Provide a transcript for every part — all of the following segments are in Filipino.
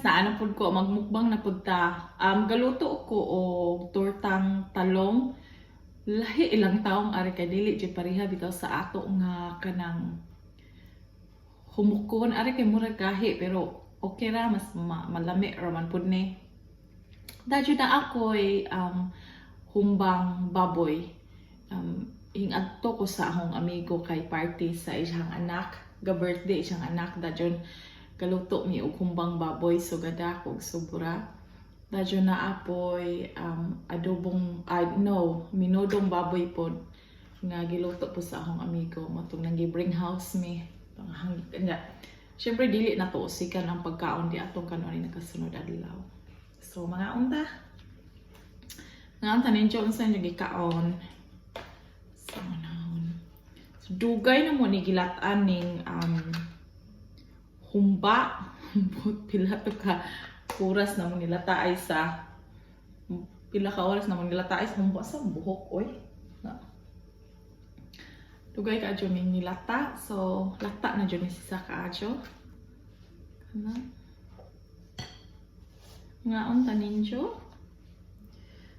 na pud ko magmukbang na pud ta. Galuto ko og tortang talong. Lahi ilang taong ari kay dili jud pareha bitaw sa ato nga kanang humukon ari kay murag kahi pero okay ra mas malami ra man pud ni. Dadyo na ako'y humbang baboy. Hingadto ko sa akong amigo kay party sa isang anak, ga-birthday isang anak, dadyon galuto mi og humbang baboy so gada ko og sobra. Dadyo na apoy adobong minodong baboy pod nga giluto po sa akong amigo mo tong nang gi-bring house mi. Siyempre dili na to usikan ang pagkaon di atong kanon ni nakasunod adlaw. So mga unta. Nga unta ninyo unsa nyo gikaon. So naon. So, dugay na mo ni gilat-an ning humba. Pila to ka oras na mo nila taay sa pila ka oras na mo nila taay sa humba sa buhok oy. Dugay ka adyo ning nilata. So lata na jud ni sisa ka adyo. Nga unta ninyo.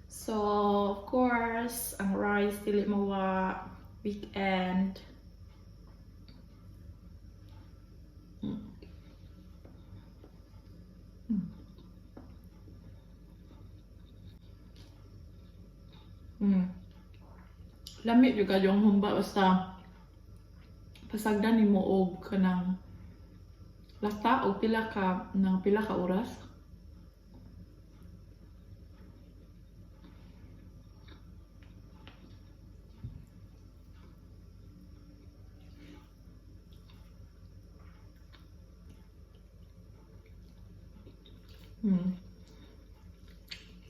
So of course ang rice dili mawa weekend. Lamig juga yung humba basta pasagdan nimo og kanang lata og pila ka oras.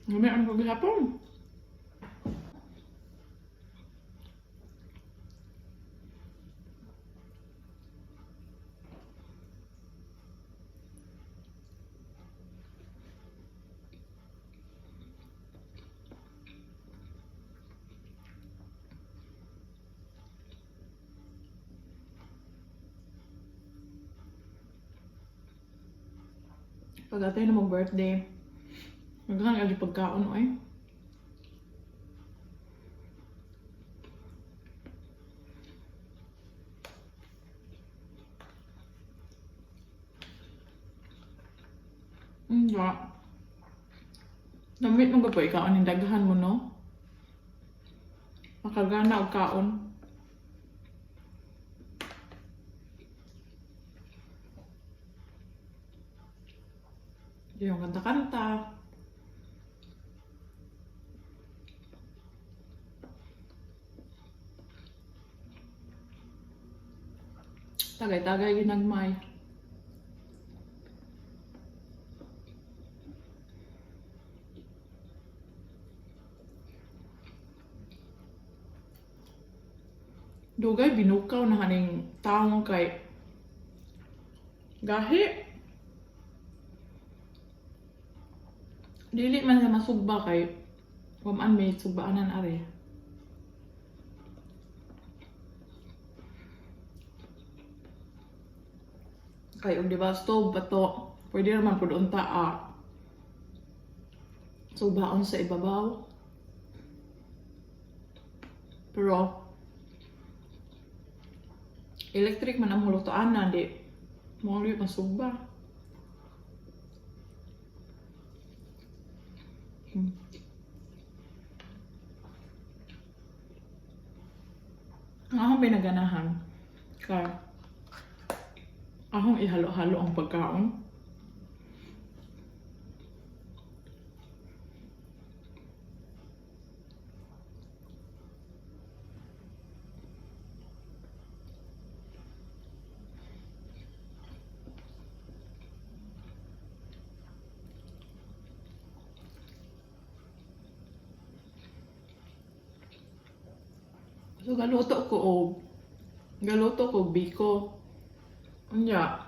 Ngayon ang paghapon. Pag atay na mong birthday, magkakang adi pagkaon oy. Nga. Namit mo ba po ikaon yung daghan mo no? Makagana og kaon. Yung kanta-kanta. Tagay-tagay ginagmay. Dugay binukaw na haning taong kay gahi. Dili man sa masugba kay waman may sugbaanan are. Kay og diba stove bato pwede naman pud unta sugbaon sa ibabaw. Pero electric man ang hulutoan na di mo uli masugba. Ang akong pinaganahan kaya akong ihalo-halo ang pagkaon. So galuto ko biko. Unya.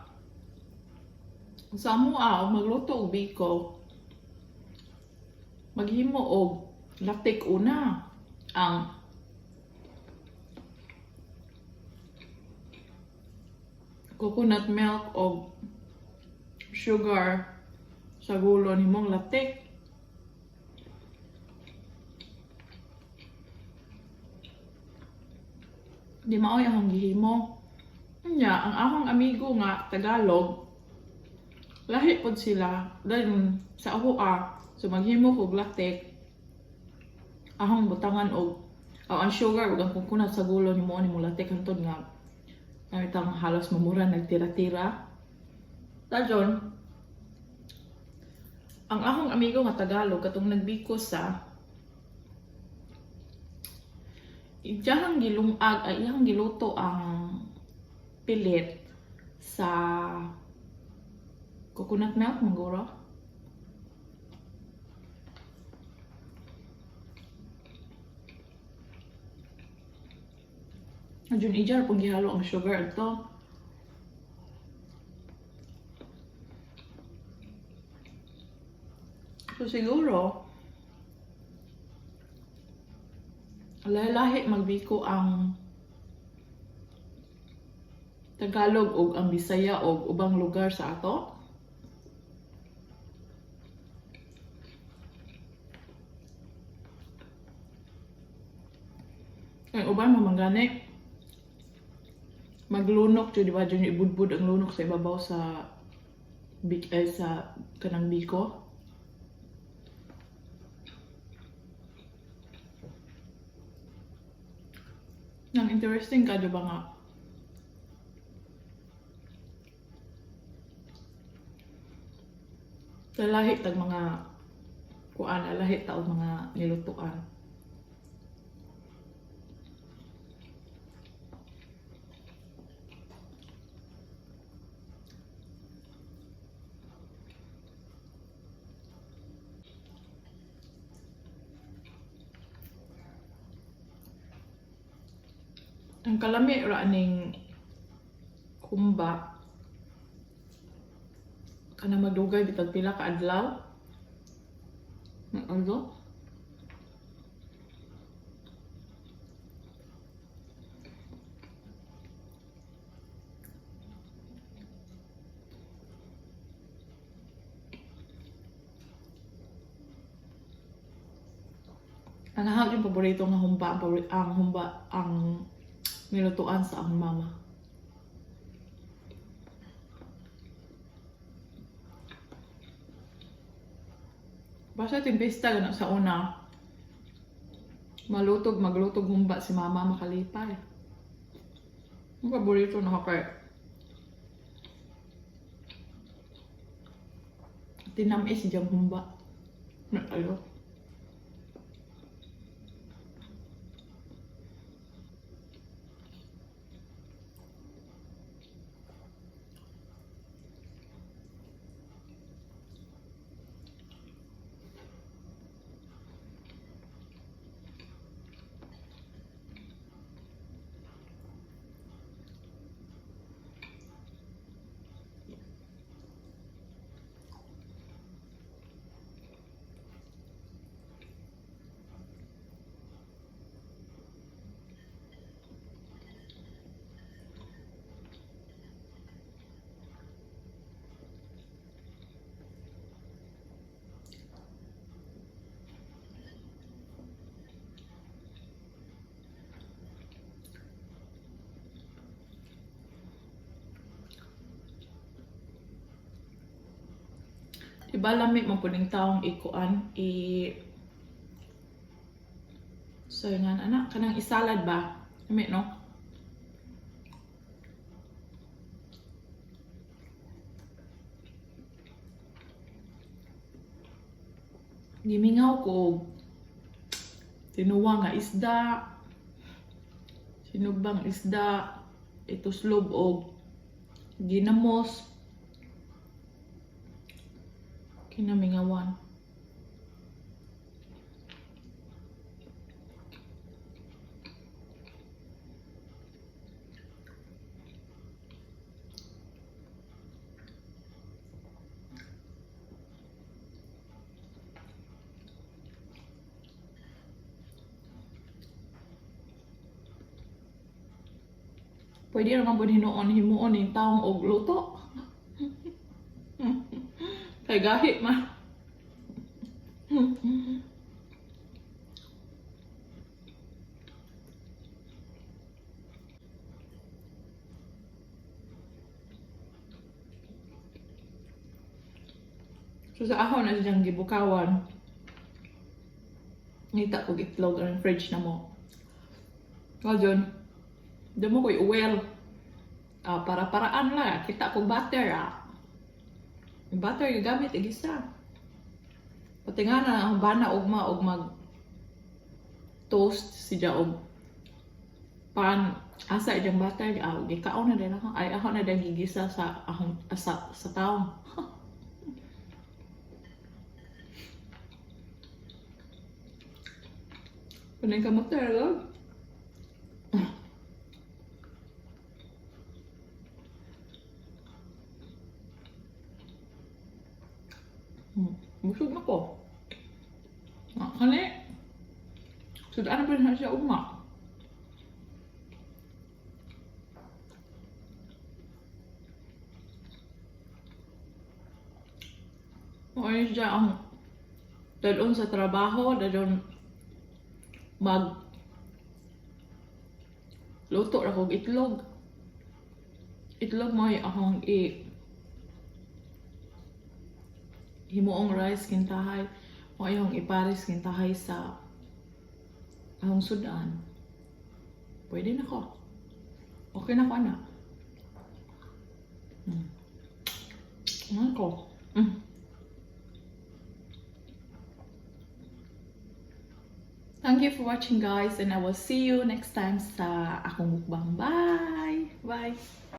Sa mo magluto og biko. Maghimo og latik una ang coconut milk o sugar sa gulo nimong latik. Di maoy akong gihimo. Nya, ang akong amigo nga Tagalog, lahi pod sila. Dahil sa ako so maghimo kog latik, akong butangan og ang sugar ug ang coconut sa gulo nimo latik hantod nga itang halos mamura nagtira-tira. Dayon, ang akong amigo nga Tagalog katong nagbikos sa iyang gilungag ay iyang giluto ang pilit sa coconut milk mangguro. Adyon ijar pag gihalo ang sugar ato. So siguro lahi-lahi magbiko ang Tagalog ug ang Bisaya ug ubang lugar sa ato. Ang uban mo manggani maglunok jud, di ba, jud ibudbud ang lunok sa ibabaw sa sa kanang biko. Nang interesting ka, di ba nga? Sa lahi tag mga kuan, lahi ta og mga nilutuan. Ang kalami ra ning humba kana madugay bitag pila ka adlaw. Ano? Ang ahang yung paborito nga humba, ang humba ang nilutuan sa akong mama. Basta timpista gana sa una. Maglutog humba si mama makalipay. Ang paborito na kay tinamis diyang humba. Nakalo. Iba lamig man pud ning taong ikuan sayangan anak kanang isalad ba? Ami no? Gimingaw ko tinuwa nga isda, sinugbang isda, ituslob og ginamos. Kinamingawan. Pwede naman po himuon yung taong og luto. Kay gahi man. So sa ahon na siyang gibukawan. Ngita ko itlog ang fridge na mo. Ngayon, damo ko'y uwel. Para-paraan lang. Kita ko butter Yung butter gagamit igisa. Pati nga na ang bana og mag toast siya og pan asa ijang butter gikaon na din ako. Ay ako na din gigisa sa ahong sa taong. Kunin ka magtarag. Busog na ko. Kani. Sudaan na pa rin siya uma. Ayun siya ang dalon sa trabaho, dalon mag luto ra kog itlog. Itlog mo akong himuong rice kintahay o ayong iparis kintahay sa ahong sudan. Pwede na ko. Okay na ko na. Ko. Thank you for watching guys and I will see you next time sa akong mukbang. Bye! Bye!